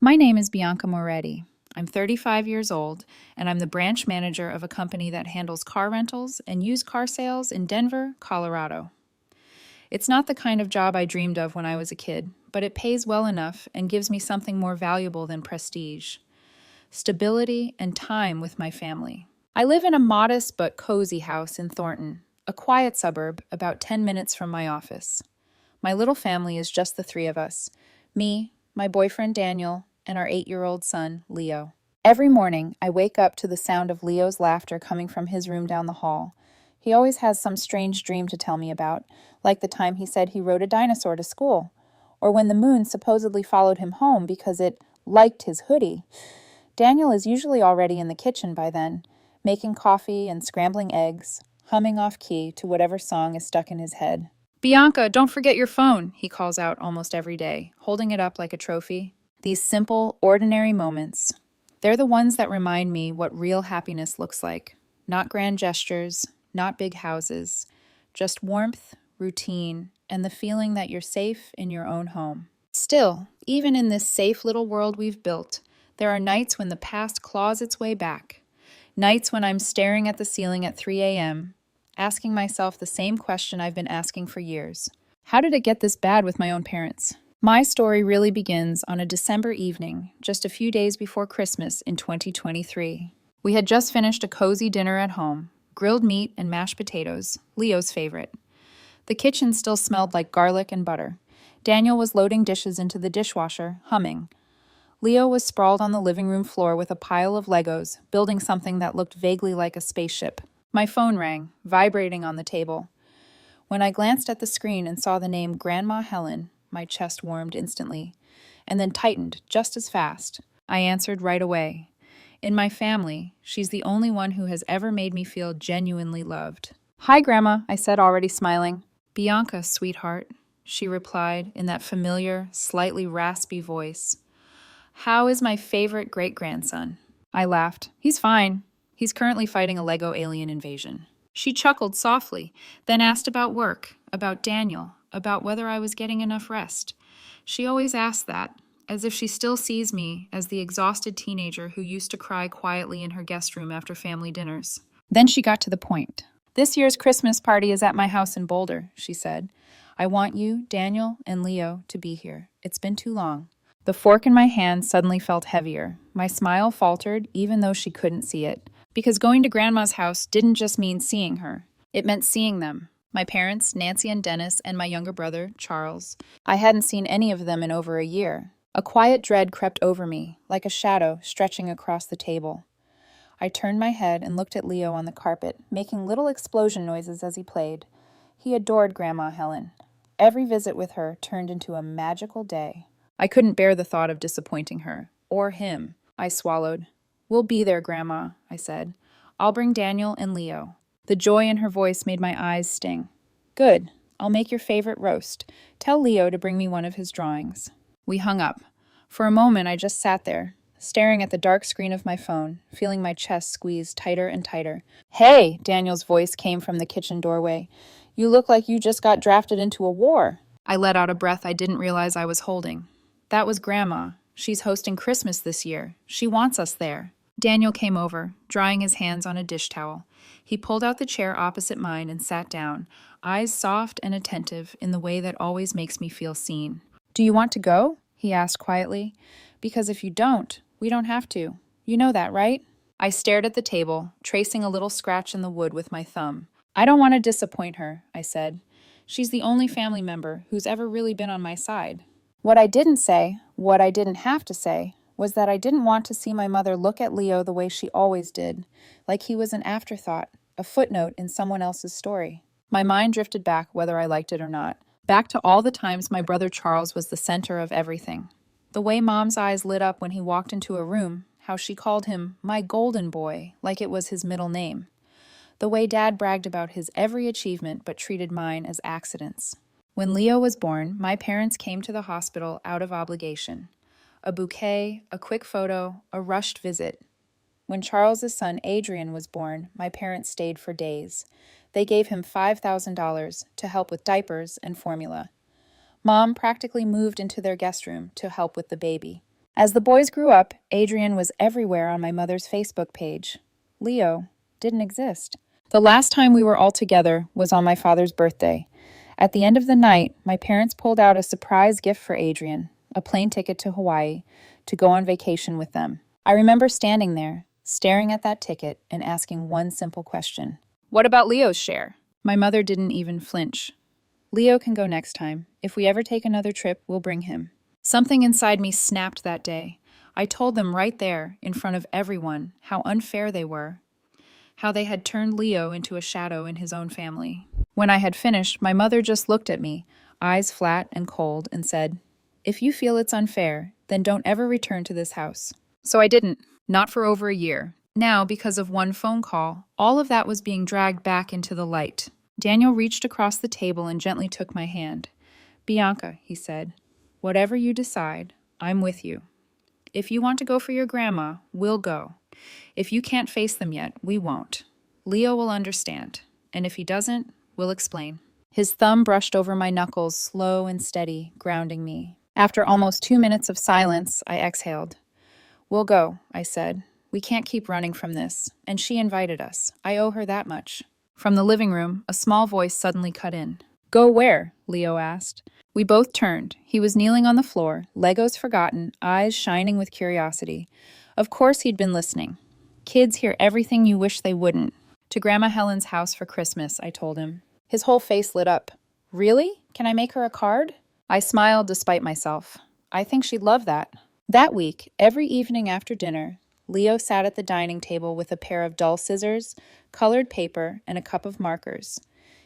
My name is Bianca Moretti. I'm 35 years old, and I'm the branch manager of a company that handles car rentals and used car sales in Denver, Colorado. It's not the kind of job I dreamed of when I was a kid, but it pays well enough and gives me something more valuable than prestige: stability and time with my family. I live in a modest but cozy house in Thornton, a quiet suburb about 10 minutes from my office. My little family is just the three of us: me, my boyfriend Daniel, and our 8-year-old son, Leo. Every morning, I wake up to the sound of Leo's laughter coming from his room down the hall. He always has some strange dream to tell me about, like the time he said he rode a dinosaur to school, or when the moon supposedly followed him home because it liked his hoodie. Daniel is usually already in the kitchen by then, making coffee and scrambling eggs, humming off key to whatever song is stuck in his head. Bianca, don't forget your phone, he calls out almost every day, holding it up like a trophy. These simple, ordinary moments, they're the ones that remind me what real happiness looks like. Not grand gestures, not big houses, just warmth, routine, and the feeling that you're safe in your own home. Still, even in this safe little world we've built, there are nights when the past claws its way back. Nights when I'm staring at the ceiling at 3 a.m., asking myself the same question I've been asking for years. How did it get this bad with my own parents? My story really begins on a December evening, just a few days before Christmas in 2023. We had just finished a cozy dinner at home: grilled meat and mashed potatoes, Leo's favorite. The kitchen still smelled like garlic and butter. Daniel was loading dishes into the dishwasher, humming. Leo was sprawled on the living room floor with a pile of Legos, building something that looked vaguely like a spaceship. My phone rang, vibrating on the table. When I glanced at the screen and saw the name Grandma Helen, my chest warmed instantly, and then tightened just as fast. I answered right away. In my family, she's the only one who has ever made me feel genuinely loved. Hi, Grandma, I said, already smiling. Bianca, sweetheart, she replied in that familiar, slightly raspy voice. How is my favorite great-grandson? I laughed. He's fine. He's currently fighting a Lego alien invasion. She chuckled softly, then asked about work, about Daniel, about whether I was getting enough rest. She always asked that, as if she still sees me as the exhausted teenager who used to cry quietly in her guest room after family dinners. Then she got to the point. This year's Christmas party is at my house in Boulder, she said. I want you, Daniel, and Leo to be here. It's been too long. The fork in my hand suddenly felt heavier. My smile faltered, even though she couldn't see it. Because going to Grandma's house didn't just mean seeing her. It meant seeing them. My parents, Nancy and Dennis, and my younger brother, Charles. I hadn't seen any of them in over a year. A quiet dread crept over me, like a shadow stretching across the table. I turned my head and looked at Leo on the carpet, making little explosion noises as he played. He adored Grandma Helen. Every visit with her turned into a magical day. I couldn't bear the thought of disappointing her, or him. I swallowed. We'll be there, Grandma, I said. I'll bring Daniel and Leo. The joy in her voice made my eyes sting. Good. I'll make your favorite roast. Tell Leo to bring me one of his drawings. We hung up. For a moment, I just sat there, staring at the dark screen of my phone, feeling my chest squeeze tighter and tighter. Hey, Daniel's voice came from the kitchen doorway. You look like you just got drafted into a war. I let out a breath I didn't realize I was holding. That was Grandma. She's hosting Christmas this year. She wants us there. Daniel came over, drying his hands on a dish towel. He pulled out the chair opposite mine and sat down, eyes soft and attentive in the way that always makes me feel seen. Do you want to go? He asked quietly. Because if you don't, we don't have to. You know that, right? I stared at the table, tracing a little scratch in the wood with my thumb. I don't want to disappoint her, I said. She's the only family member who's ever really been on my side. What I didn't say, what I didn't have to say, was that I didn't want to see my mother look at Leo the way she always did, like he was an afterthought, a footnote in someone else's story. My mind drifted back, whether I liked it or not, back to all the times my brother Charles was the center of everything. The way Mom's eyes lit up when he walked into a room, how she called him my golden boy, like it was his middle name. The way Dad bragged about his every achievement but treated mine as accidents. When Leo was born, my parents came to the hospital out of obligation. A bouquet, a quick photo, a rushed visit. When Charles's son Adrian was born, my parents stayed for days. They gave him $5,000 to help with diapers and formula. Mom practically moved into their guest room to help with the baby. As the boys grew up, Adrian was everywhere on my mother's Facebook page. Leo didn't exist. The last time we were all together was on my father's birthday. At the end of the night, my parents pulled out a surprise gift for Adrian, a plane ticket to Hawaii, to go on vacation with them. I remember standing there, staring at that ticket and asking one simple question. What about Leo's share? My mother didn't even flinch. Leo can go next time. If we ever take another trip, we'll bring him. Something inside me snapped that day. I told them right there, in front of everyone, how unfair they were, how they had turned Leo into a shadow in his own family. When I had finished, my mother just looked at me, eyes flat and cold, and said, "If you feel it's unfair, then don't ever return to this house." So I didn't, not for over a year. Now, because of one phone call, all of that was being dragged back into the light. Daniel reached across the table and gently took my hand. "Bianca," he said, "whatever you decide, I'm with you. If you want to go for your grandma, we'll go. If you can't face them yet, we won't. Leo will understand, and if he doesn't, we'll explain." His thumb brushed over my knuckles, slow and steady, grounding me. After almost 2 minutes of silence, I exhaled. "We'll go," I said. "We can't keep running from this, and she invited us. I owe her that much." From the living room, a small voice suddenly cut in. "Go where?" Leo asked. We both turned. He was kneeling on the floor, Legos forgotten, eyes shining with curiosity. Of course he'd been listening. "Kids hear everything you wish they wouldn't." "To Grandma Helen's house for Christmas," I told him. His whole face lit up. "Really? Can I make her a card?" I smiled despite myself. "I think she'd love that." That week, every evening after dinner, Leo sat at the dining table with a pair of dull scissors, colored paper, and a cup of markers.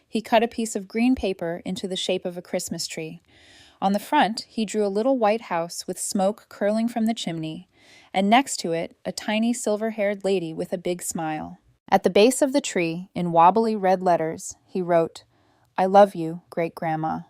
He cut a piece of green paper into the shape of a Christmas tree. On the front, he drew a little white house with smoke curling from the chimney, and next to it, a tiny silver-haired lady with a big smile. At the base of the tree, in wobbly red letters, he wrote, "I love you, Great-Grandma.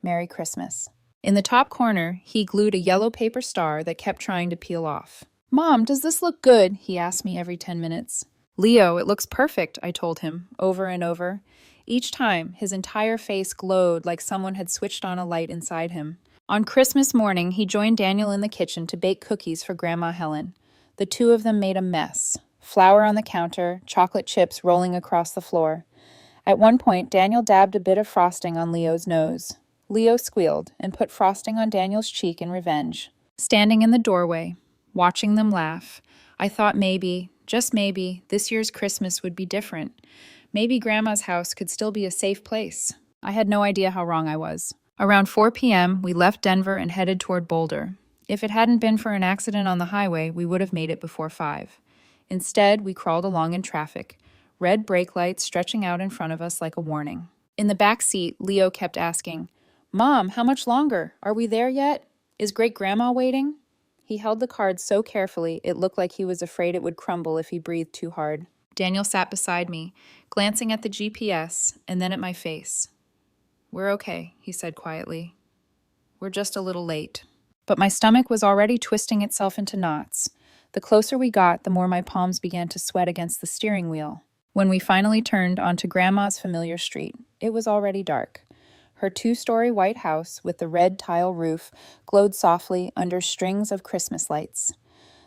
Merry Christmas." In the top corner, he glued a yellow paper star that kept trying to peel off. "Mom, does this look good?" he asked me every 10 minutes. "Leo, it looks perfect," I told him, over and over. Each time, his entire face glowed like someone had switched on a light inside him. On Christmas morning, he joined Daniel in the kitchen to bake cookies for Grandma Helen. The two of them made a mess. Flour on the counter, chocolate chips rolling across the floor. At one point, Daniel dabbed a bit of frosting on Leo's nose. Leo squealed and put frosting on Daniel's cheek in revenge. Standing in the doorway, watching them laugh, I thought maybe, just maybe, this year's Christmas would be different. Maybe Grandma's house could still be a safe place. I had no idea how wrong I was. Around 4 p.m., we left Denver and headed toward Boulder. If it hadn't been for an accident on the highway, we would have made it before 5. Instead, we crawled along in traffic, red brake lights stretching out in front of us like a warning. In the back seat, Leo kept asking, "Mom, how much longer? Are we there yet? Is Great-Grandma waiting?" He held the card so carefully it looked like he was afraid it would crumble if he breathed too hard. Daniel sat beside me, glancing at the GPS and then at my face. "We're okay," he said quietly. "We're just a little late." But my stomach was already twisting itself into knots. The closer we got, the more my palms began to sweat against the steering wheel. When we finally turned onto Grandma's familiar street, it was already dark. Her 2-story white house with the red tile roof glowed softly under strings of Christmas lights.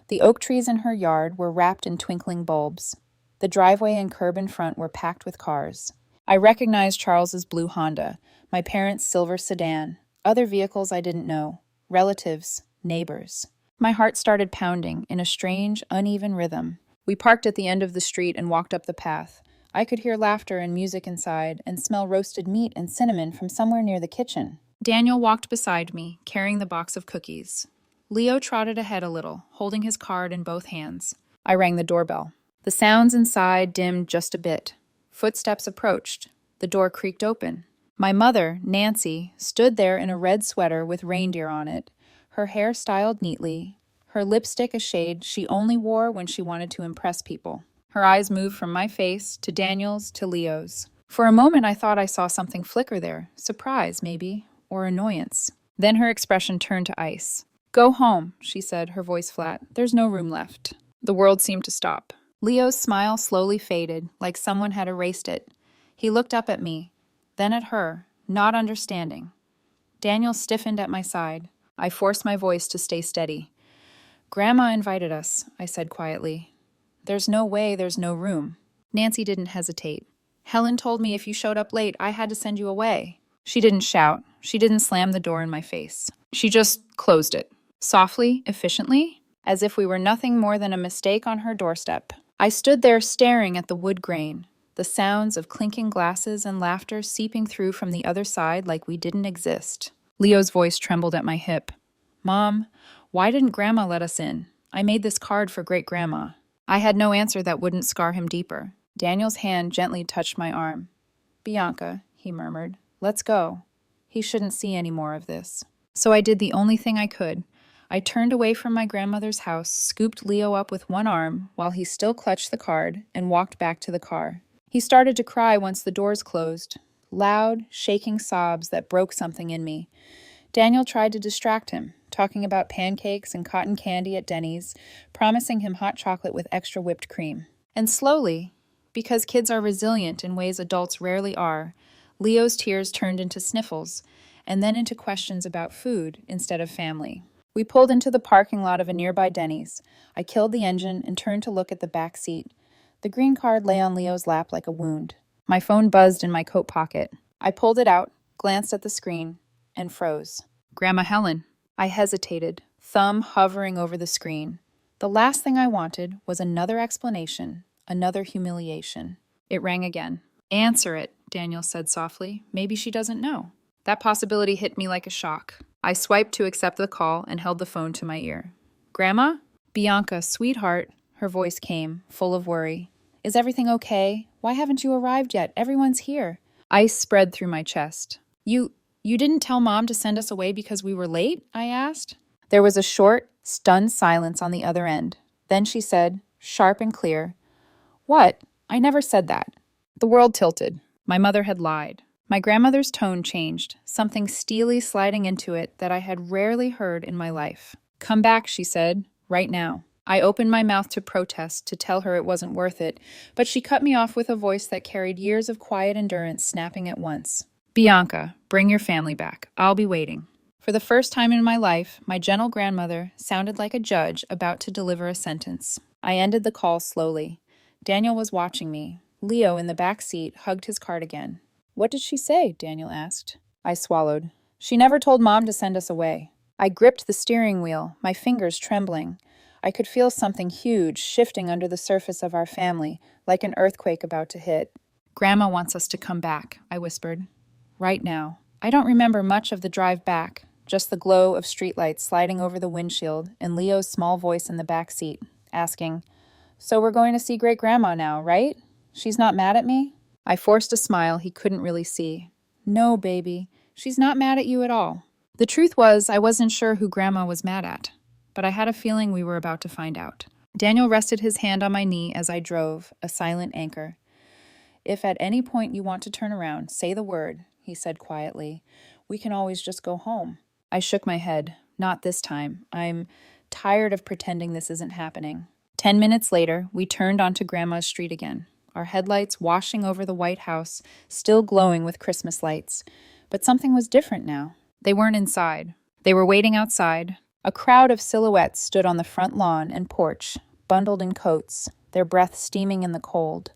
The oak trees in her yard were wrapped in twinkling bulbs. The driveway and curb in front were packed with cars. I recognized Charles's blue Honda, my parents' silver sedan, other vehicles I didn't know, relatives, neighbors. My heart started pounding in a strange, uneven rhythm. We parked at the end of the street and walked up the path. I could hear laughter and music inside and smell roasted meat and cinnamon from somewhere near the kitchen. Daniel walked beside me, carrying the box of cookies. Leo trotted ahead a little, holding his card in both hands. I rang the doorbell. The sounds inside dimmed just a bit. Footsteps approached. The door creaked open. My mother, Nancy, stood there in a red sweater with reindeer on it, her hair styled neatly, her lipstick a shade she only wore when she wanted to impress people. Her eyes moved from my face to Daniel's to Leo's. For a moment I thought I saw something flicker there, surprise maybe, or annoyance. Then her expression turned to ice. "Go home," she said, her voice flat. "There's no room left." The world seemed to stop. Leo's smile slowly faded, like someone had erased it. He looked up at me, then at her, not understanding. Daniel stiffened at my side. I forced my voice to stay steady. Grandma invited us, I said quietly. There's no way there's no room. Nancy didn't hesitate. Helen told me if you showed up late, I had to send you away. She didn't shout. She didn't slam the door in my face. She just closed it. Softly, efficiently, as if we were nothing more than a mistake on her doorstep. I stood there staring at the wood grain, the sounds of clinking glasses and laughter seeping through from the other side like we didn't exist. Leo's voice trembled at my hip. Mom, why didn't Grandma let us in? I made this card for Great-Grandma. I had no answer that wouldn't scar him deeper. Daniel's hand gently touched my arm. Bianca, he murmured, let's go. He shouldn't see any more of this. So I did the only thing I could. I turned away from my grandmother's house, scooped Leo up with one arm while he still clutched the card, and walked back to the car. He started to cry once the doors closed, loud, shaking sobs that broke something in me. Daniel tried to distract him, talking about pancakes and cotton candy at Denny's, promising him hot chocolate with extra whipped cream. And slowly, because kids are resilient in ways adults rarely are, Leo's tears turned into sniffles, and then into questions about food instead of family. We pulled into the parking lot of a nearby Denny's. I killed the engine and turned to look at the back seat. The green card lay on Leo's lap like a wound. My phone buzzed in my coat pocket. I pulled it out, glanced at the screen, and froze. Grandma Helen. I hesitated, thumb hovering over the screen. The last thing I wanted was another explanation, another humiliation. It rang again. Answer it, Daniel said softly. Maybe she doesn't know. That possibility hit me like a shock. I swiped to accept the call and held the phone to my ear. Grandma? Bianca, sweetheart. Her voice came, full of worry. Is everything okay? Why haven't you arrived yet? Everyone's here. Ice spread through my chest. You didn't tell Mom to send us away because we were late? I asked. There was a short, stunned silence on the other end. Then she said, sharp and clear, What? I never said that. The world tilted. My mother had lied. My grandmother's tone changed, something steely sliding into it that I had rarely heard in my life. Come back, she said, right now. I opened my mouth to protest, to tell her it wasn't worth it, but she cut me off with a voice that carried years of quiet endurance snapping at once. Bianca, bring your family back. I'll be waiting. For the first time in my life, my gentle grandmother sounded like a judge about to deliver a sentence. I ended the call slowly. Daniel was watching me. Leo, in the back seat, hugged his card again. What did she say? Daniel asked. I swallowed. She never told Mom to send us away. I gripped the steering wheel, my fingers trembling. I could feel something huge shifting under the surface of our family, like an earthquake about to hit. Grandma wants us to come back, I whispered. Right now. I don't remember much of the drive back, just the glow of streetlights sliding over the windshield and Leo's small voice in the back seat, asking, So we're going to see Great-Grandma now, right? She's not mad at me? I forced a smile he couldn't really see. No, baby. She's not mad at you at all. The truth was, I wasn't sure who Grandma was mad at, but I had a feeling we were about to find out. Daniel rested his hand on my knee as I drove, a silent anchor. If at any point you want to turn around, say the word, he said quietly. We can always just go home. I shook my head. Not this time. I'm tired of pretending this isn't happening. 10 minutes later, we turned onto Grandma's street again, our headlights washing over the White House, still glowing with Christmas lights. But something was different now. They weren't inside. They were waiting outside. A crowd of silhouettes stood on the front lawn and porch, bundled in coats, their breath steaming in the cold.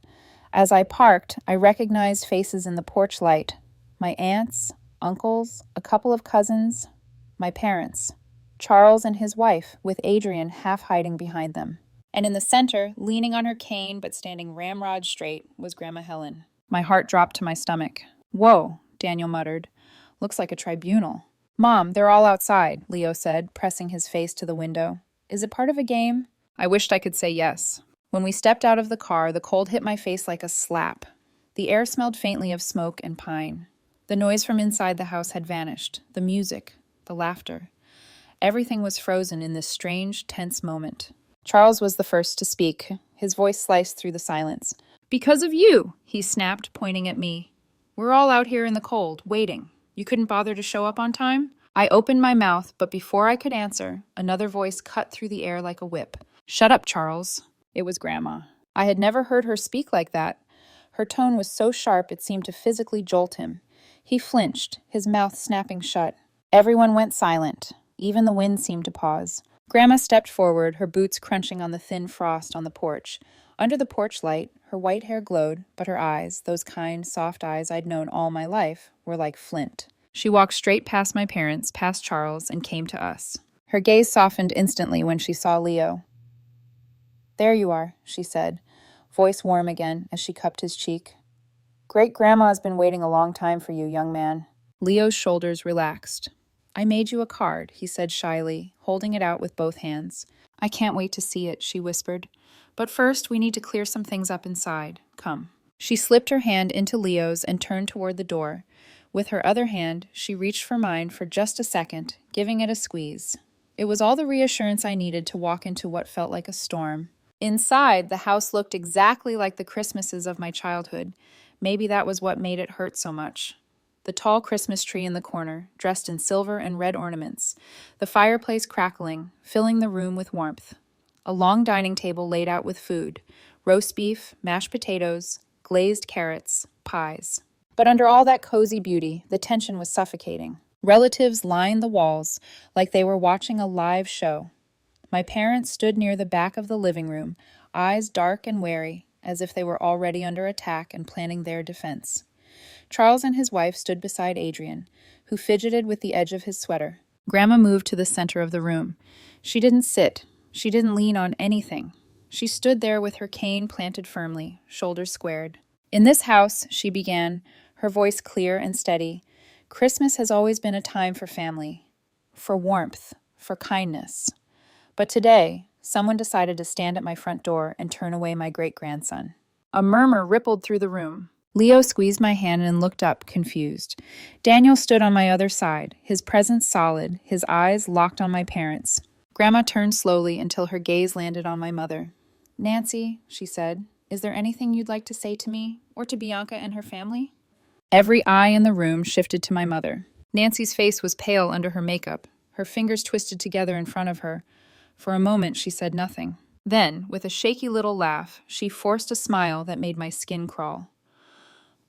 As I parked, I recognized faces in the porch light. My aunts, uncles, a couple of cousins, my parents, Charles and his wife, with Adrian half hiding behind them. And in the center, leaning on her cane but standing ramrod straight, was Grandma Helen. My heart dropped to my stomach. Whoa, Daniel muttered. Looks like a tribunal. Mom, they're all outside, Leo said, pressing his face to the window. Is it part of a game? I wished I could say yes. When we stepped out of the car, the cold hit my face like a slap. The air smelled faintly of smoke and pine. The noise from inside the house had vanished. The music, the laughter. Everything was frozen in this strange, tense moment. Charles was the first to speak. His voice sliced through the silence. Because of you, he snapped, pointing at me. We're all out here in the cold, waiting. You couldn't bother to show up on time? I opened my mouth, but before I could answer, another voice cut through the air like a whip. Shut up, Charles. It was Grandma. I had never heard her speak like that. Her tone was so sharp it seemed to physically jolt him. He flinched, his mouth snapping shut. Everyone went silent. Even the wind seemed to pause. Grandma stepped forward, her boots crunching on the thin frost on the porch. Under the porch light, her white hair glowed, but her eyes, those kind, soft eyes I'd known all my life, were like flint. She walked straight past my parents, past Charles, and came to us. Her gaze softened instantly when she saw Leo. "There you are," she said, voice warm again as she cupped his cheek. "Great-grandma's been waiting a long time for you, young man." Leo's shoulders relaxed. "I made you a card," he said shyly, holding it out with both hands. "I can't wait to see it," she whispered. "But first, we need to clear some things up inside. Come." She slipped her hand into Leo's and turned toward the door. With her other hand, she reached for mine for just a second, giving it a squeeze. It was all the reassurance I needed to walk into what felt like a storm. Inside, the house looked exactly like the Christmases of my childhood. Maybe that was what made it hurt so much. The tall Christmas tree in the corner, dressed in silver and red ornaments. The fireplace crackling, filling the room with warmth. A long dining table laid out with food. Roast beef, mashed potatoes, glazed carrots, pies. But under all that cozy beauty, the tension was suffocating. Relatives lined the walls like they were watching a live show. My parents stood near the back of the living room, eyes dark and wary, as if they were already under attack and planning their defense. Charles and his wife stood beside Adrian, who fidgeted with the edge of his sweater. Grandma moved to the center of the room. She didn't sit. She didn't lean on anything. She stood there with her cane planted firmly, shoulders squared. "In this house," she began, her voice clear and steady, "Christmas has always been a time for family, for warmth, for kindness. But today, someone decided to stand at my front door and turn away my great-grandson." A murmur rippled through the room. Leo squeezed my hand and looked up, confused. Daniel stood on my other side, his presence solid, his eyes locked on my parents. Grandma turned slowly until her gaze landed on my mother. "Nancy," she said, "is there anything you'd like to say to me, or to Bianca and her family?" Every eye in the room shifted to my mother. Nancy's face was pale under her makeup, her fingers twisted together in front of her. For a moment, she said nothing. Then, with a shaky little laugh, she forced a smile that made my skin crawl.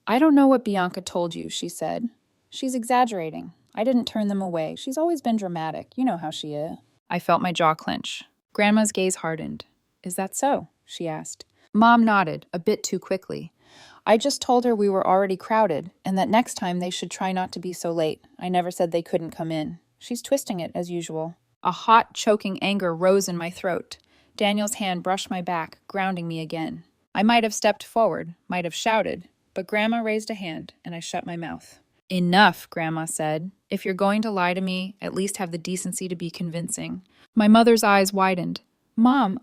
"I don't know what Bianca told you," she said. "She's exaggerating. I didn't turn them away. She's always been dramatic. You know how she is." I felt my jaw clench. Grandma's gaze hardened. "Is that so?" she asked. Mom nodded, a bit too quickly. "I just told her we were already crowded, and that next time they should try not to be so late. I never said they couldn't come in. She's twisting it, as usual." A hot, choking anger rose in my throat. Daniel's hand brushed my back, grounding me again. I might have stepped forward, might have shouted, but Grandma raised a hand, and I shut my mouth. "Enough," Grandma said. "If you're going to lie to me, at least have the decency to be convincing." My mother's eyes widened. "Mom,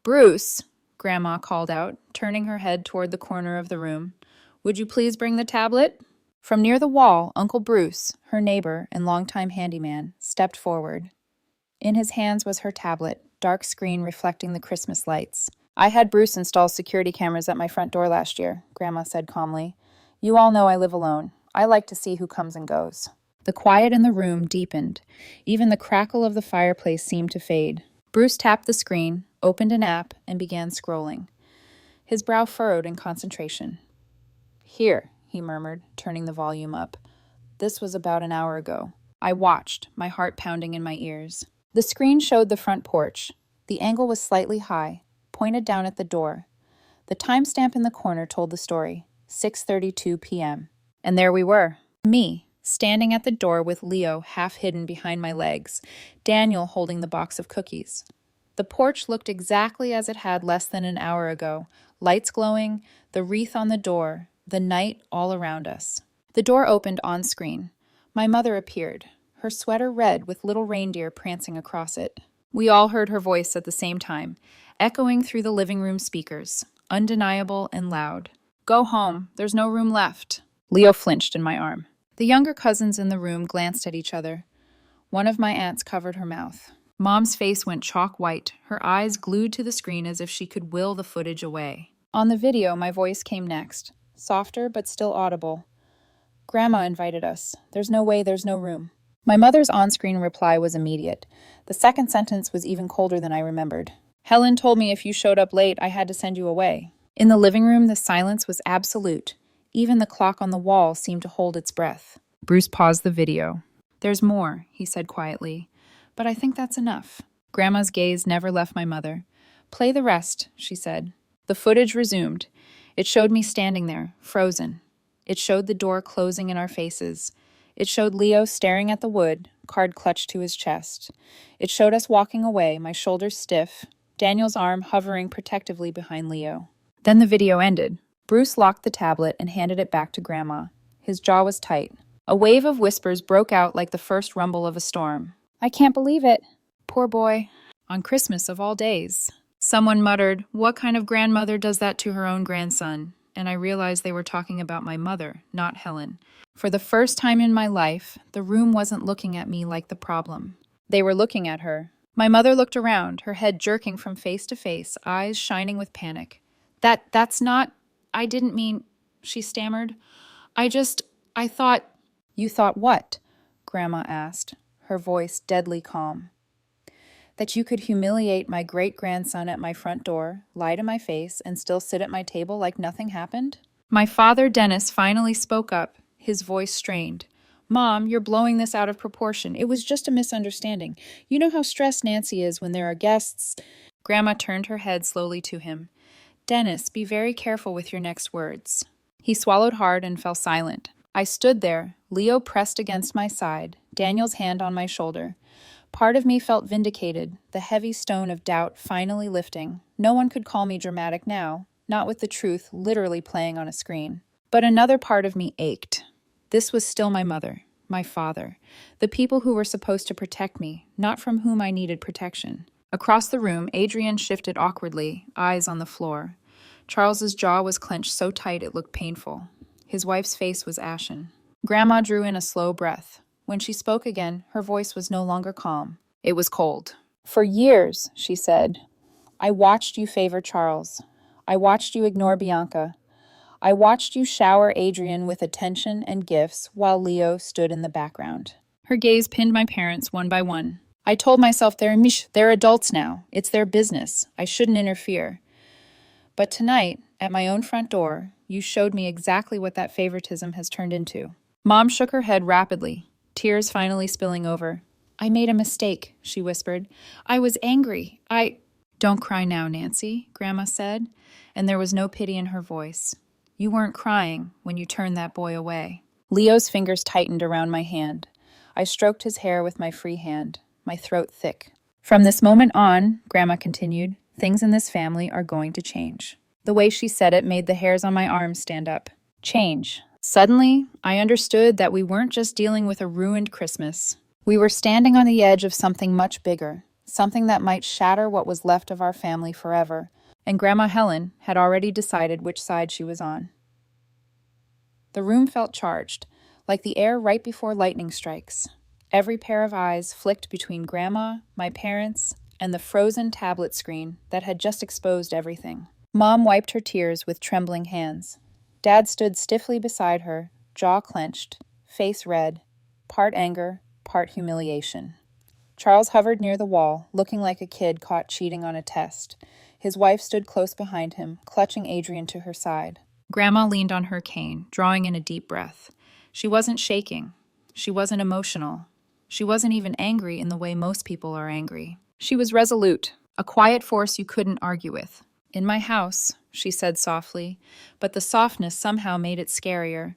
Bruce," Grandma called out, turning her head toward the corner of the room. "Would you please bring the tablet?" From near the wall, Uncle Bruce, her neighbor and longtime handyman, stepped forward. In his hands was her tablet, dark screen reflecting the Christmas lights. "I had Bruce install security cameras at my front door last year," Grandma said calmly. "You all know I live alone. I like to see who comes and goes." The quiet in the room deepened. Even the crackle of the fireplace seemed to fade. Bruce tapped the screen, opened an app, and began scrolling. His brow furrowed in concentration. "Here," he murmured, turning the volume up. "This was about an hour ago." I watched, my heart pounding in my ears. The screen showed the front porch. The angle was slightly high, pointed down at the door. The timestamp in the corner told the story, 6:32 p.m. And there we were, me, standing at the door with Leo half hidden behind my legs, Daniel holding the box of cookies. The porch looked exactly as it had less than an hour ago, lights glowing, the wreath on the door, the night all around us. The door opened on screen. My mother appeared, her sweater red with little reindeer prancing across it. We all heard her voice at the same time, echoing through the living room speakers, undeniable and loud. "Go home, there's no room left." Leo flinched in my arm. The younger cousins in the room glanced at each other. One of my aunts covered her mouth. Mom's face went chalk white, her eyes glued to the screen as if she could will the footage away. On the video, my voice came next, softer but still audible. "Grandma invited us. There's no way, there's no room." My mother's on-screen reply was immediate. The second sentence was even colder than I remembered. "Helen told me if you showed up late, I had to send you away." In the living room, the silence was absolute. Even the clock on the wall seemed to hold its breath. Bruce paused the video. "There's more," he said quietly, "but I think that's enough." Grandma's gaze never left my mother. "Play the rest," she said. The footage resumed. It showed me standing there, frozen. It showed the door closing in our faces. It showed Leo staring at the wood, card clutched to his chest. It showed us walking away, my shoulders stiff, Daniel's arm hovering protectively behind Leo. Then the video ended. Bruce locked the tablet and handed it back to Grandma. His jaw was tight. A wave of whispers broke out like the first rumble of a storm. "I can't believe it." "Poor boy." On Christmas of all days. Someone muttered, "What kind of grandmother does that to her own grandson?" And I realized they were talking about my mother, not Helen. For the first time in my life, the room wasn't looking at me like the problem. They were looking at her. My mother looked around, her head jerking from face to face, eyes shining with panic. That's not... I didn't mean..." she stammered. I thought..." "You thought what?" Grandma asked, her voice deadly calm. "That you could humiliate my great-grandson at my front door, lie to my face, and still sit at my table like nothing happened?" My father, Dennis, finally spoke up, his voice strained. "Mom, you're blowing this out of proportion. It was just a misunderstanding. You know how stressed Nancy is when there are guests." Grandma turned her head slowly to him. "Dennis, be very careful with your next words." He swallowed hard and fell silent. I stood there, Leo pressed against my side, Daniel's hand on my shoulder. Part of me felt vindicated, the heavy stone of doubt finally lifting. No one could call me dramatic now, not with the truth literally playing on a screen. But another part of me ached. This was still my mother, my father, the people who were supposed to protect me, not from whom I needed protection. Across the room, Adrian shifted awkwardly, eyes on the floor. Charles's jaw was clenched so tight it looked painful. His wife's face was ashen. Grandma drew in a slow breath. When she spoke again, her voice was no longer calm. It was cold. "For years," she said, "I watched you favor Charles. I watched you ignore Bianca. I watched you shower Adrian with attention and gifts while Leo stood in the background." Her gaze pinned my parents one by one. I told myself they're adults now. It's their business. I shouldn't interfere. But tonight, at my own front door, you showed me exactly what that favoritism has turned into. Mom shook her head rapidly, tears finally spilling over. "I made a mistake," she whispered. "I was angry. Don't cry now, Nancy," Grandma said, and there was no pity in her voice. "You weren't crying when you turned that boy away." Leo's fingers tightened around my hand. I stroked his hair with my free hand, my throat thick. "From this moment on," Grandma continued, "things in this family are going to change." The way she said it made the hairs on my arms stand up. Change. Suddenly, I understood that we weren't just dealing with a ruined Christmas. We were standing on the edge of something much bigger, something that might shatter what was left of our family forever, and Grandma Helen had already decided which side she was on. The room felt charged, like the air right before lightning strikes. Every pair of eyes flicked between Grandma, my parents, and the frozen tablet screen that had just exposed everything. Mom wiped her tears with trembling hands. Dad stood stiffly beside her, jaw clenched, face red, part anger, part humiliation. Charles hovered near the wall, looking like a kid caught cheating on a test. His wife stood close behind him, clutching Adrian to her side. Grandma leaned on her cane, drawing in a deep breath. She wasn't shaking. She wasn't emotional. She wasn't even angry in the way most people are angry. She was resolute, a quiet force you couldn't argue with. "In my house," she said softly, but the softness somehow made it scarier.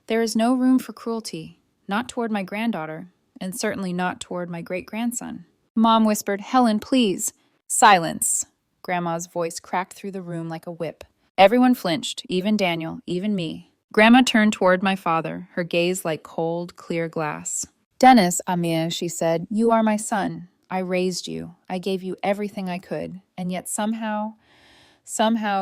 "There is no room for cruelty, not toward my granddaughter, and certainly not toward my great-grandson." Mom whispered, "Helen, please." "Silence." Grandma's voice cracked through the room like a whip. Everyone flinched, even Daniel, even me. Grandma turned toward my father, her gaze like cold, clear glass. "Dennis, Amir," she said, "you are my son. I raised you. I gave you everything I could. And yet somehow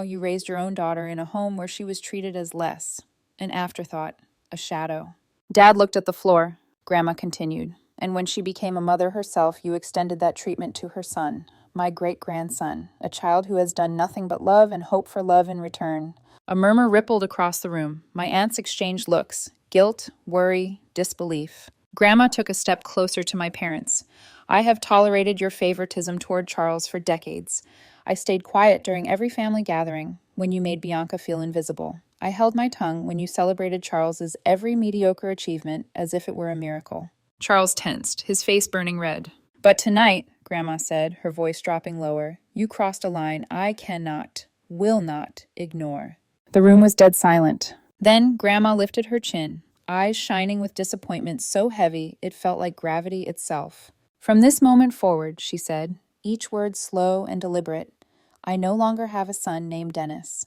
you raised your own daughter in a home where she was treated as less. An afterthought. A shadow." Dad looked at the floor, Grandma continued. "And when she became a mother herself, you extended that treatment to her son, my great-grandson, a child who has done nothing but love and hope for love in return." A murmur rippled across the room. My aunts exchanged looks, guilt, worry, disbelief. Grandma took a step closer to my parents. "I have tolerated your favoritism toward Charles for decades. I stayed quiet during every family gathering when you made Bianca feel invisible. I held my tongue when you celebrated Charles's every mediocre achievement as if it were a miracle." Charles tensed, his face burning red. But tonight, Grandma said, her voice dropping lower, you crossed a line I cannot, will not ignore. The room was dead silent. Then Grandma lifted her chin, eyes shining with disappointment so heavy it felt like gravity itself. From this moment forward, she said, each word slow and deliberate, I no longer have a son named Dennis,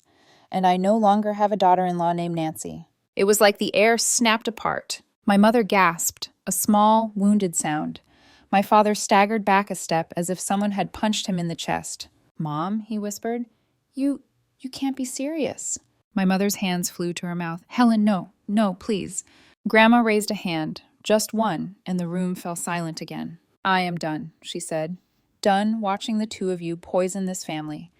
and I no longer have a daughter-in-law named Nancy. It was like the air snapped apart. My mother gasped, a small, wounded sound. My father staggered back a step as if someone had punched him in the chest. Mom, he whispered, you can't be serious. My mother's hands flew to her mouth. Helen, no, please. Grandma raised a hand, just one, and the room fell silent again. I am done, she said. Done watching the two of you poison this family.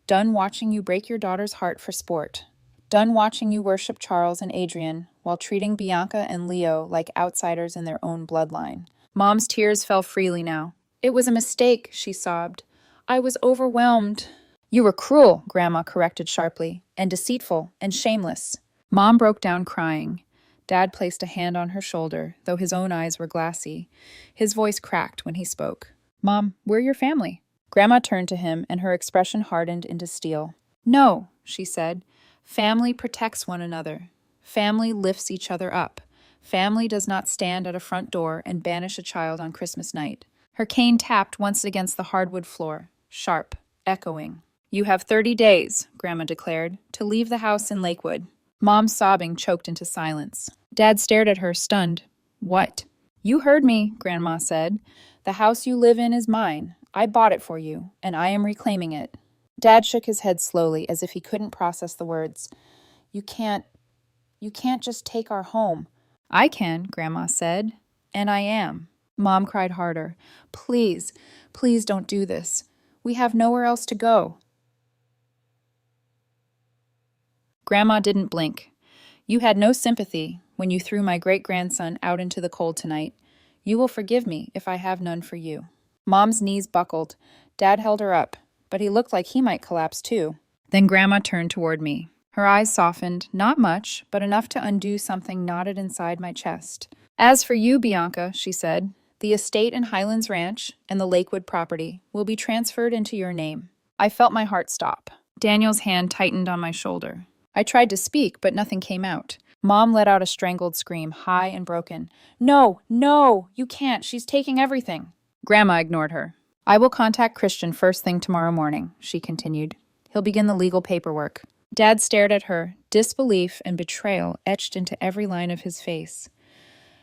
Done watching you break your daughter's heart for sport. Done watching you worship Charles and Adrian while treating Bianca and Leo like outsiders in their own bloodline. Mom's tears fell freely now. It was a mistake, she sobbed. I was overwhelmed. You were cruel, Grandma corrected sharply, and deceitful and shameless. Mom broke down crying. Dad placed a hand on her shoulder, though his own eyes were glassy. His voice cracked when he spoke. Mom, we're your family. Grandma turned to him, and her expression hardened into steel. No, she said. Family protects one another. Family lifts each other up. Family does not stand at a front door and banish a child on Christmas night. Her cane tapped once against the hardwood floor, sharp, echoing. You have 30 days, Grandma declared, to leave the house in Lakewood. Mom's sobbing choked into silence. Dad stared at her, stunned. What? You heard me, Grandma said. The house you live in is mine. I bought it for you, and I am reclaiming it. Dad shook his head slowly, as if he couldn't process the words. You can't just take our home. I can, Grandma said, and I am. Mom cried harder. Please don't do this. We have nowhere else to go. Grandma didn't blink. You had no sympathy when you threw my great-grandson out into the cold tonight. You will forgive me if I have none for you. Mom's knees buckled. Dad held her up, but he looked like he might collapse too. Then Grandma turned toward me. Her eyes softened, not much, but enough to undo something knotted inside my chest. As for you, Bianca, she said, the estate in Highlands Ranch and the Lakewood property will be transferred into your name. I felt my heart stop. Daniel's hand tightened on my shoulder. I tried to speak, but nothing came out. Mom let out a strangled scream, high and broken. No, you can't. She's taking everything. Grandma ignored her. I will contact Christian first thing tomorrow morning, she continued. He'll begin the legal paperwork. Dad stared at her, disbelief and betrayal etched into every line of his face.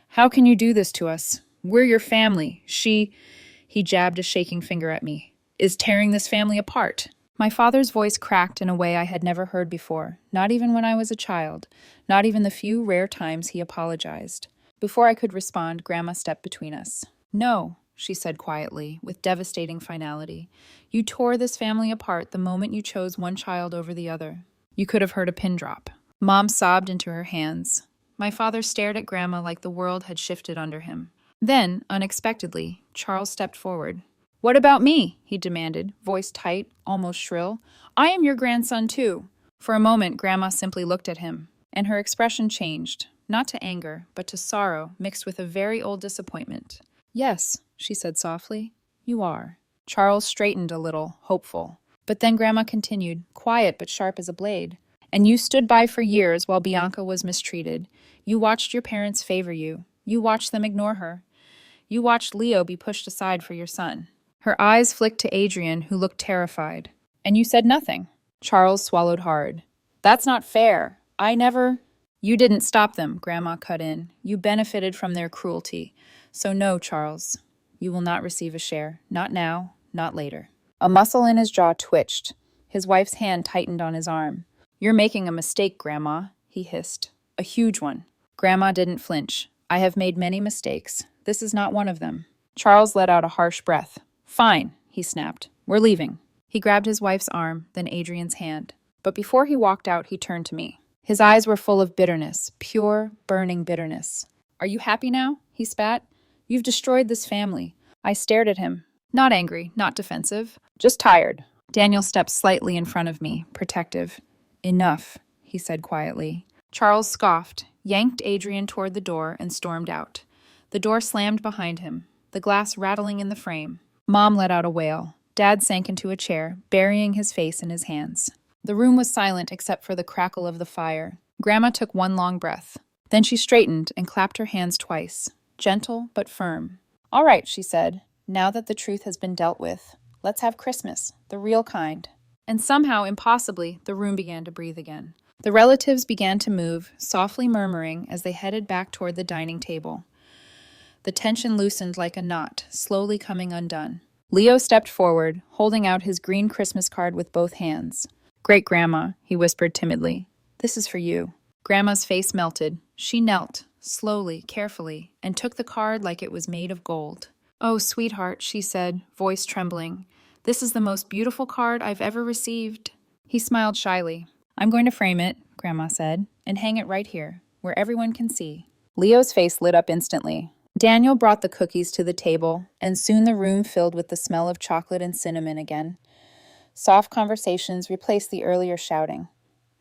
How can you do this to us? We're your family. He jabbed a shaking finger at me, is tearing this family apart. My father's voice cracked in a way I had never heard before, not even when I was a child, not even the few rare times he apologized. Before I could respond, Grandma stepped between us. No, she said quietly, with devastating finality. You tore this family apart the moment you chose one child over the other. You could have heard a pin drop. Mom sobbed into her hands. My father stared at Grandma like the world had shifted under him. Then, unexpectedly, Charles stepped forward. What about me? He demanded, voice tight, almost shrill. I am your grandson, too. For a moment, Grandma simply looked at him, and her expression changed, not to anger, but to sorrow, mixed with a very old disappointment. Yes, she said softly, you are. Charles straightened a little, hopeful. But then Grandma continued, quiet but sharp as a blade. And you stood by for years while Bianca was mistreated. You watched your parents favor you. You watched them ignore her. You watched Leo be pushed aside for your son. Her eyes flicked to Adrian, who looked terrified. And you said nothing. Charles swallowed hard. That's not fair. You didn't stop them, Grandma cut in. You benefited from their cruelty. So no, Charles. You will not receive a share. Not now, not later. A muscle in his jaw twitched. His wife's hand tightened on his arm. You're making a mistake, Grandma, he hissed. A huge one. Grandma didn't flinch. I have made many mistakes. This is not one of them. Charles let out a harsh breath. Fine, he snapped. We're leaving. He grabbed his wife's arm, then Adrian's hand. But before he walked out, he turned to me. His eyes were full of bitterness, pure, burning bitterness. Are you happy now? He spat. You've destroyed this family. I stared at him. Not angry, not defensive. Just tired. Daniel stepped slightly in front of me, protective. Enough, he said quietly. Charles scoffed, yanked Adrian toward the door, and stormed out. The door slammed behind him. the glass rattling in the frame. Mom let out a wail. Dad sank into a chair, burying his face in his hands. The room was silent except for the crackle of the fire. Grandma took one long breath. Then she straightened and clapped her hands twice, gentle but firm. "All right," she said. "Now that the truth has been dealt with, let's have Christmas, the real kind." And somehow, impossibly, the room began to breathe again. The relatives began to move, softly murmuring as they headed back toward the dining table. The tension loosened like a knot, slowly coming undone. Leo stepped forward, holding out his green Christmas card with both hands. "Great-Grandma," he whispered timidly, "this is for you." Grandma's face melted. She knelt, slowly, carefully, and took the card like it was made of gold. "Oh, sweetheart," she said, voice trembling. "This is the most beautiful card I've ever received." He smiled shyly. "I'm going to frame it," Grandma said, "and hang it right here, where everyone can see." Leo's face lit up instantly. Daniel brought the cookies to the table, and soon the room filled with the smell of chocolate and cinnamon again. Soft conversations replaced the earlier shouting.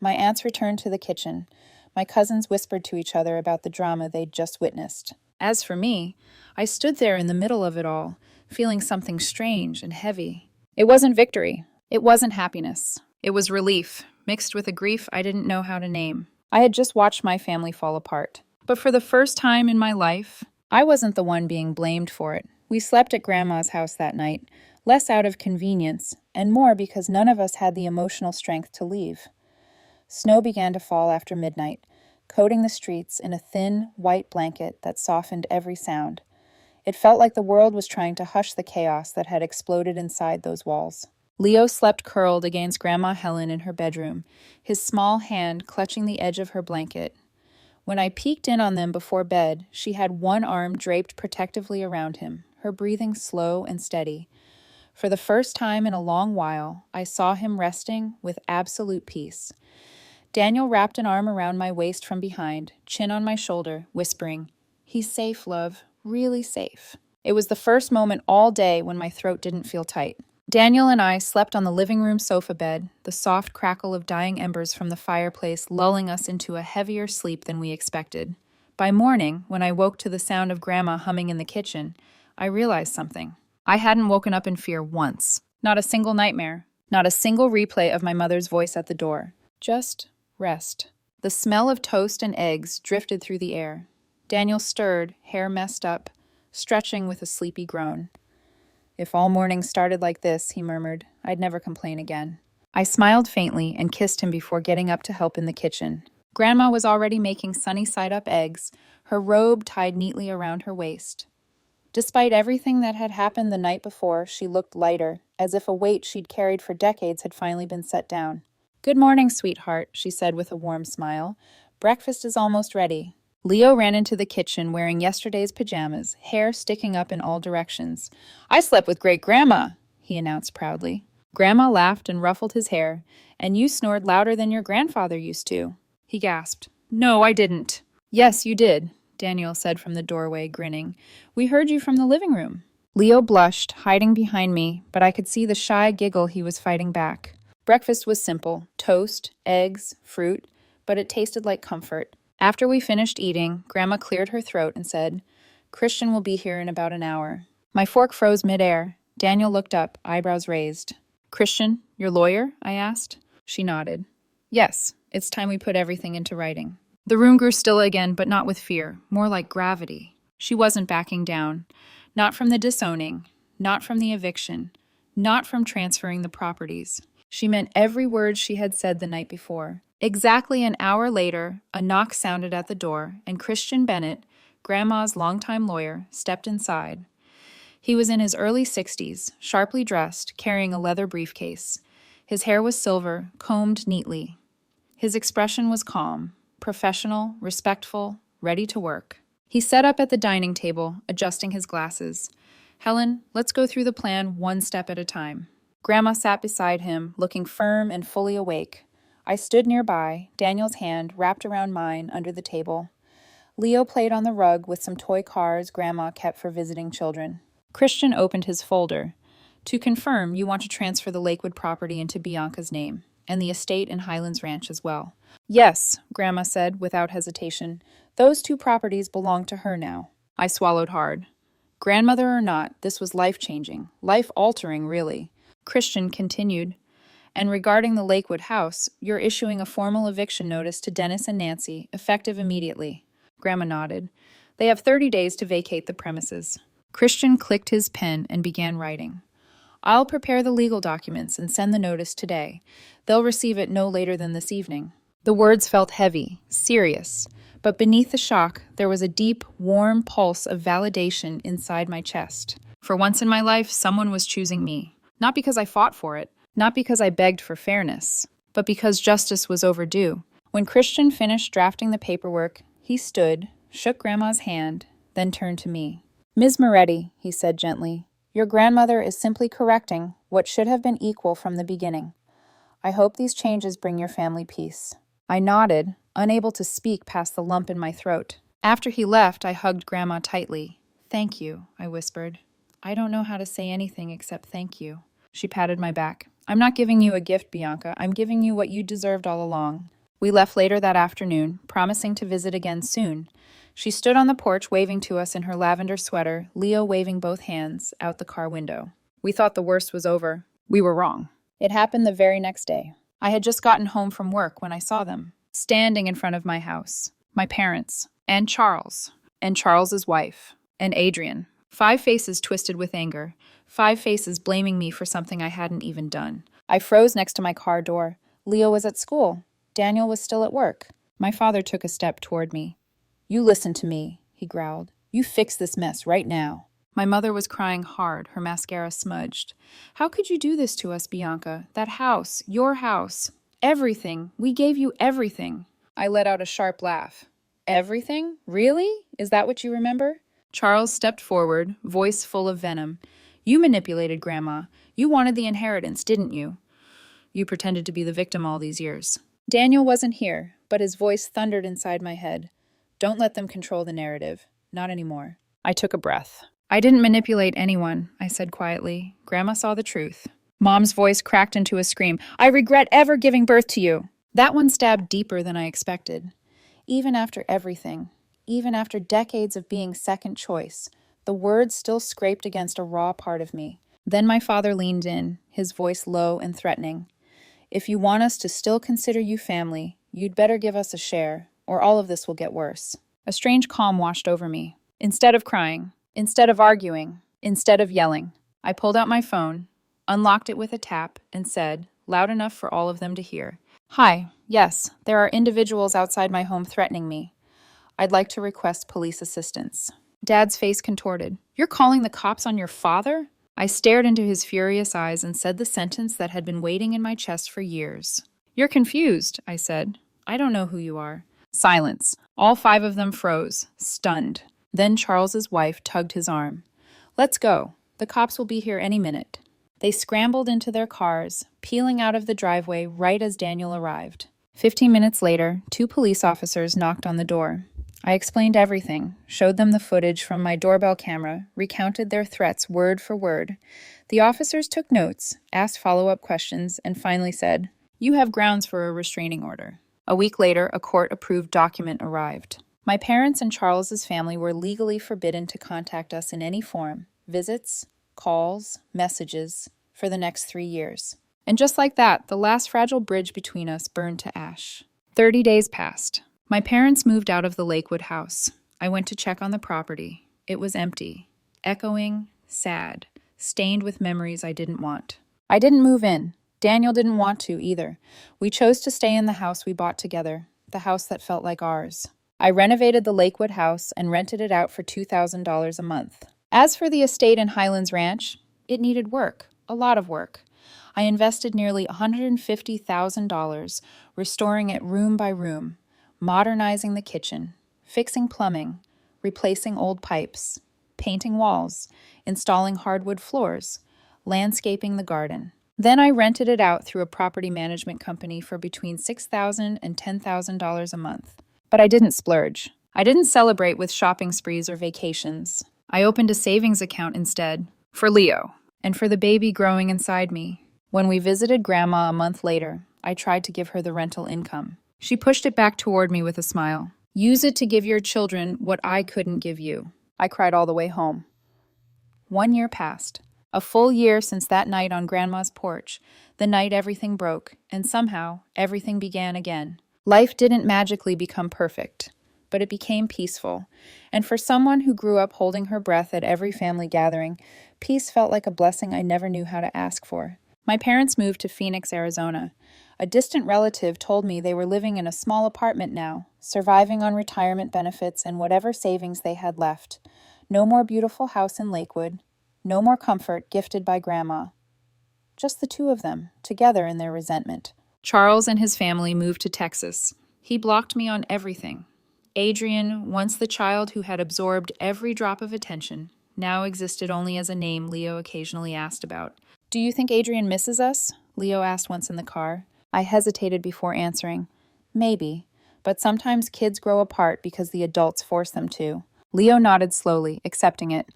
My aunts returned to the kitchen. My cousins whispered to each other about the drama they'd just witnessed. As for me, I stood there in the middle of it all, feeling something strange and heavy. It wasn't victory. It wasn't happiness. It was relief, mixed with a grief I didn't know how to name. I had just watched my family fall apart. But for the first time in my life, I wasn't the one being blamed for it. We slept at Grandma's house that night, less out of convenience, and more because none of us had the emotional strength to leave. Snow began to fall after midnight, coating the streets in a thin, white blanket that softened every sound. It felt like the world was trying to hush the chaos that had exploded inside those walls. Leo slept curled against Grandma Helen in her bedroom, his small hand clutching the edge of her blanket. When I peeked in on them before bed, she had one arm draped protectively around him, her breathing slow and steady. For the first time in a long while, I saw him resting with absolute peace. Daniel wrapped an arm around my waist from behind, chin on my shoulder, whispering, "He's safe, love, really safe." It was the first moment all day when my throat didn't feel tight. Daniel and I slept on the living room sofa bed, the soft crackle of dying embers from the fireplace lulling us into a heavier sleep than we expected. By morning, when I woke to the sound of Grandma humming in the kitchen, I realized something. I hadn't woken up in fear once. Not a single nightmare. Not a single replay of my mother's voice at the door. Just rest. The smell of toast and eggs drifted through the air. Daniel stirred, hair messed up, stretching with a sleepy groan. "If all mornings started like this," he murmured, "I'd never complain again." I smiled faintly and kissed him before getting up to help in the kitchen. Grandma was already making sunny-side-up eggs, her robe tied neatly around her waist. Despite everything that had happened the night before, she looked lighter, as if a weight she'd carried for decades had finally been set down. "Good morning, sweetheart," she said with a warm smile. "Breakfast is almost ready." Leo ran into the kitchen wearing yesterday's pajamas, hair sticking up in all directions. "I slept with Great-Grandma," he announced proudly. Grandma laughed and ruffled his hair. "And you snored louder than your grandfather used to." He gasped. "No, I didn't." "Yes, you did," Daniel said from the doorway, grinning. "We heard you from the living room." Leo blushed, hiding behind me, but I could see the shy giggle he was fighting back. Breakfast was simple: toast, eggs, fruit, but it tasted like comfort. After we finished eating, Grandma cleared her throat and said, "Christian will be here in about an hour." My fork froze midair. Daniel looked up, eyebrows raised. "Christian, your lawyer?" I asked. She nodded. "Yes, it's time we put everything into writing." The room grew still again, but not with fear, more like gravity. She wasn't backing down. Not from the disowning, not from the eviction, not from transferring the properties. She meant every word she had said the night before. Exactly an hour later, a knock sounded at the door, and Christian Bennett, Grandma's longtime lawyer, stepped inside. He was in his early 60s, sharply dressed, carrying a leather briefcase. His hair was silver, combed neatly. His expression was calm, professional, respectful, ready to work. He sat up at the dining table, adjusting his glasses. "Helen, let's go through the plan one step at a time." Grandma sat beside him, looking firm and fully awake. I stood nearby, Daniel's hand wrapped around mine under the table. Leo played on the rug with some toy cars Grandma kept for visiting children. Christian opened his folder. "To confirm, you want to transfer the Lakewood property into Bianca's name, and the estate in Highlands Ranch as well." "Yes," Grandma said without hesitation. "Those two properties belong to her now." I swallowed hard. Grandmother or not, this was life-changing, life-altering, really. Christian continued. And regarding the Lakewood house, you're issuing a formal eviction notice to Dennis and Nancy, effective immediately. Grandma nodded. They have 30 days to vacate the premises. Christian clicked his pen and began writing. I'll prepare the legal documents and send the notice today. They'll receive it no later than this evening. The words felt heavy, serious, but beneath the shock, there was a deep, warm pulse of validation inside my chest. For once in my life, someone was choosing me. Not because I fought for it, not because I begged for fairness, but because justice was overdue. When Christian finished drafting the paperwork, he stood, shook Grandma's hand, then turned to me. Ms. Moretti, he said gently, your grandmother is simply correcting what should have been equal from the beginning. I hope these changes bring your family peace. I nodded, unable to speak past the lump in my throat. After he left, I hugged Grandma tightly. Thank you, I whispered. I don't know how to say anything except thank you. She patted my back. I'm not giving you a gift, Bianca. I'm giving you what you deserved all along. We left later that afternoon, promising to visit again soon. She stood on the porch waving to us in her lavender sweater, Leo waving both hands out the car window. We thought the worst was over. We were wrong. It happened the very next day. I had just gotten home from work when I saw them, standing in front of my house. My parents, and Charles's wife, and Adrian. 5 faces twisted with anger, 5 faces blaming me for something I hadn't even done. I froze next to my car door. Leo was at school. Daniel was still at work. My father took a step toward me. You listen to me, he growled. You fix this mess right now. My mother was crying hard, her mascara smudged. How could you do this to us, Bianca? That house, your house, everything. We gave you everything. I let out a sharp laugh. Everything? Really? Is that what you remember? Charles stepped forward, voice full of venom. You manipulated Grandma. You wanted the inheritance, didn't you? You pretended to be the victim all these years. Daniel wasn't here, but his voice thundered inside my head. Don't let them control the narrative. Not anymore. I took a breath. I didn't manipulate anyone, I said quietly. Grandma saw the truth. Mom's voice cracked into a scream. I regret ever giving birth to you. That one stabbed deeper than I expected. Even after everything, even after decades of being second choice, the words still scraped against a raw part of me. Then my father leaned in, his voice low and threatening. If you want us to still consider you family, you'd better give us a share, or all of this will get worse. A strange calm washed over me. Instead of crying, instead of arguing, instead of yelling, I pulled out my phone, unlocked it with a tap, and said, loud enough for all of them to hear, Hi, yes, there are individuals outside my home threatening me. I'd like to request police assistance. Dad's face contorted. You're calling the cops on your father? I stared into his furious eyes and said the sentence that had been waiting in my chest for years. You're confused, I said. I don't know who you are. Silence. All 5 of them froze, stunned. Then Charles's wife tugged his arm. Let's go. The cops will be here any minute. They scrambled into their cars, peeling out of the driveway right as Daniel arrived. 15 minutes later, 2 police officers knocked on the door. I explained everything, showed them the footage from my doorbell camera, recounted their threats word for word. The officers took notes, asked follow-up questions, and finally said, You have grounds for a restraining order. A week later, a court-approved document arrived. My parents and Charles's family were legally forbidden to contact us in any form, visits, calls, messages, for the next 3 years. And just like that, the last fragile bridge between us burned to ash. 30 days passed. My parents moved out of the Lakewood house. I went to check on the property. It was empty, echoing, sad, stained with memories I didn't want. I didn't move in. Daniel didn't want to either. We chose to stay in the house we bought together, the house that felt like ours. I renovated the Lakewood house and rented it out for $2,000 a month. As for the estate in Highlands Ranch, it needed work, a lot of work. I invested nearly $150,000, restoring it room by room, modernizing the kitchen, fixing plumbing, replacing old pipes, painting walls, installing hardwood floors, landscaping the garden. Then I rented it out through a property management company for between $6,000 and $10,000 a month. But I didn't splurge. I didn't celebrate with shopping sprees or vacations. I opened a savings account instead, for Leo, and for the baby growing inside me. When we visited Grandma a month later, I tried to give her the rental income. She pushed it back toward me with a smile. Use it to give your children what I couldn't give you. I cried all the way home. 1 year passed. A full year since that night on Grandma's porch, the night everything broke, and somehow everything began again. Life didn't magically become perfect, but it became peaceful. And for someone who grew up holding her breath at every family gathering, peace felt like a blessing I never knew how to ask for. My parents moved to Phoenix, Arizona. A distant relative told me they were living in a small apartment now, surviving on retirement benefits and whatever savings they had left. No more beautiful house in Lakewood. No more comfort gifted by Grandma. Just the two of them, together in their resentment. Charles and his family moved to Texas. He blocked me on everything. Adrian, once the child who had absorbed every drop of attention, now existed only as a name Leo occasionally asked about. "Do you think Adrian misses us?" Leo asked once in the car. I hesitated before answering. Maybe, but sometimes kids grow apart because the adults force them to. Leo nodded slowly, accepting it.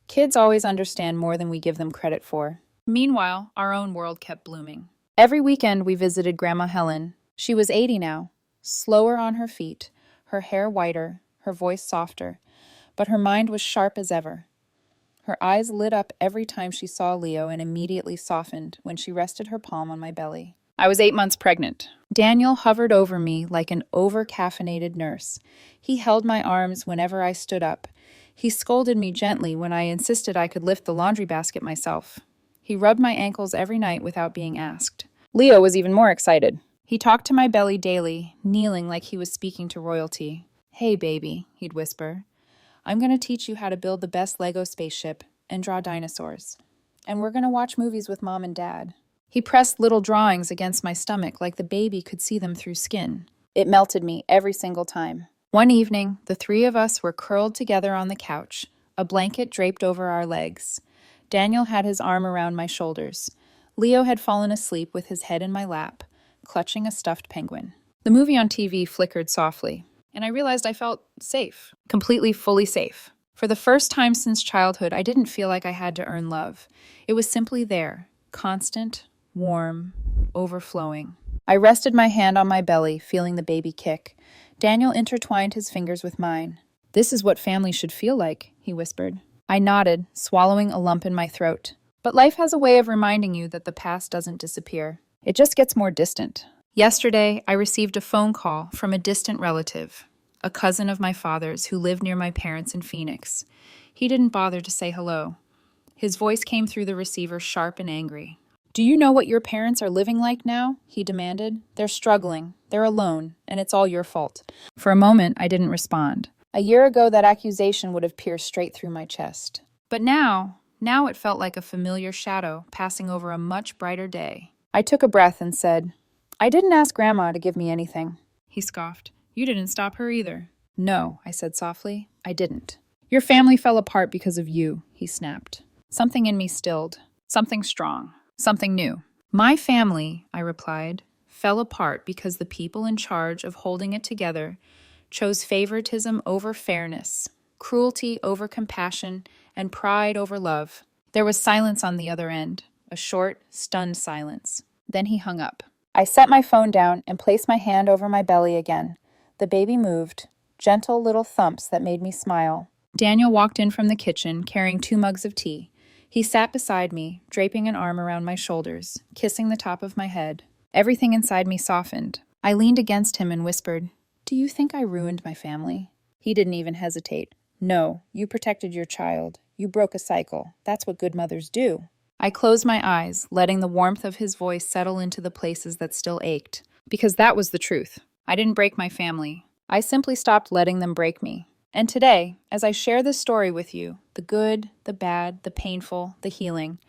Kids always understand more than we give them credit for. Meanwhile, our own world kept blooming. Every weekend we visited Grandma Helen. She was 80 now, slower on her feet, her hair whiter, her voice softer, but her mind was sharp as ever. Her eyes lit up every time she saw Leo and immediately softened when she rested her palm on my belly. I was 8 months pregnant. Daniel hovered over me like an over-caffeinated nurse. He held my arms whenever I stood up. He scolded me gently when I insisted I could lift the laundry basket myself. He rubbed my ankles every night without being asked. Leo was even more excited. He talked to my belly daily, kneeling like he was speaking to royalty. "Hey, baby," he'd whisper. "I'm going to teach you how to build the best Lego spaceship and draw dinosaurs. And we're going to watch movies with Mom and Dad." He pressed little drawings against my stomach like the baby could see them through skin. It melted me every single time. One evening, the three of us were curled together on the couch, a blanket draped over our legs. Daniel had his arm around my shoulders. Leo had fallen asleep with his head in my lap, clutching a stuffed penguin. The movie on TV flickered softly, and I realized I felt safe, completely, fully safe. For the first time since childhood, I didn't feel like I had to earn love. It was simply there, constant, warm, overflowing. I rested my hand on my belly, feeling the baby kick. Daniel intertwined his fingers with mine. "This is what family should feel like," he whispered. I nodded, swallowing a lump in my throat. But life has a way of reminding you that the past doesn't disappear. It just gets more distant. Yesterday, I received a phone call from a distant relative, a cousin of my father's who lived near my parents in Phoenix. He didn't bother to say hello. His voice came through the receiver sharp and angry. "Do you know what your parents are living like now?" he demanded. "They're struggling, they're alone, and it's all your fault." For a moment, I didn't respond. A year ago, that accusation would have pierced straight through my chest. But now it felt like a familiar shadow passing over a much brighter day. I took a breath and said, "I didn't ask Grandma to give me anything." He scoffed. "You didn't stop her either." "No," I said softly, "I didn't." "Your family fell apart because of you," he snapped. Something in me stilled. Something strong. Something new. "My family," I replied, "fell apart because the people in charge of holding it together chose favoritism over fairness, cruelty over compassion, and pride over love." There was silence on the other end, a short, stunned silence. Then he hung up. I set my phone down and placed my hand over my belly again. The baby moved, gentle little thumps that made me smile. Daniel walked in from the kitchen, carrying 2 mugs of tea. He sat beside me, draping an arm around my shoulders, kissing the top of my head. Everything inside me softened. I leaned against him and whispered, "Do you think I ruined my family?" He didn't even hesitate. "No, you protected your child. You broke a cycle. That's what good mothers do." I closed my eyes, letting the warmth of his voice settle into the places that still ached. Because that was the truth. I didn't break my family. I simply stopped letting them break me. And today, as I share this story with you, the good, the bad, the painful, the healing,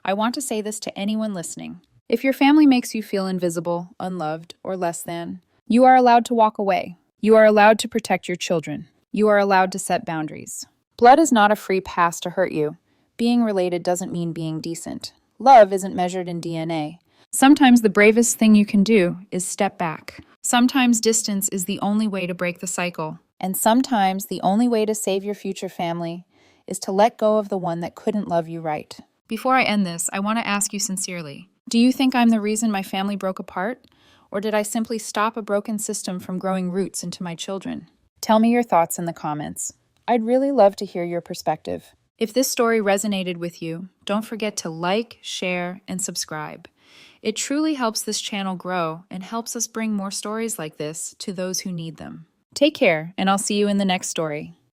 I want to say this to anyone listening. If your family makes you feel invisible, unloved, or less than, you are allowed to walk away. You are allowed to protect your children. You are allowed to set boundaries. Blood is not a free pass to hurt you. Being related doesn't mean being decent. Love isn't measured in DNA. Sometimes the bravest thing you can do is step back. Sometimes distance is the only way to break the cycle. And sometimes the only way to save your future family is to let go of the one that couldn't love you right. Before I end this, I want to ask you sincerely, do you think I'm the reason my family broke apart? Or did I simply stop a broken system from growing roots into my children? Tell me your thoughts in the comments. I'd really love to hear your perspective. If this story resonated with you, don't forget to like, share, and subscribe. It truly helps this channel grow and helps us bring more stories like this to those who need them. Take care, and I'll see you in the next story.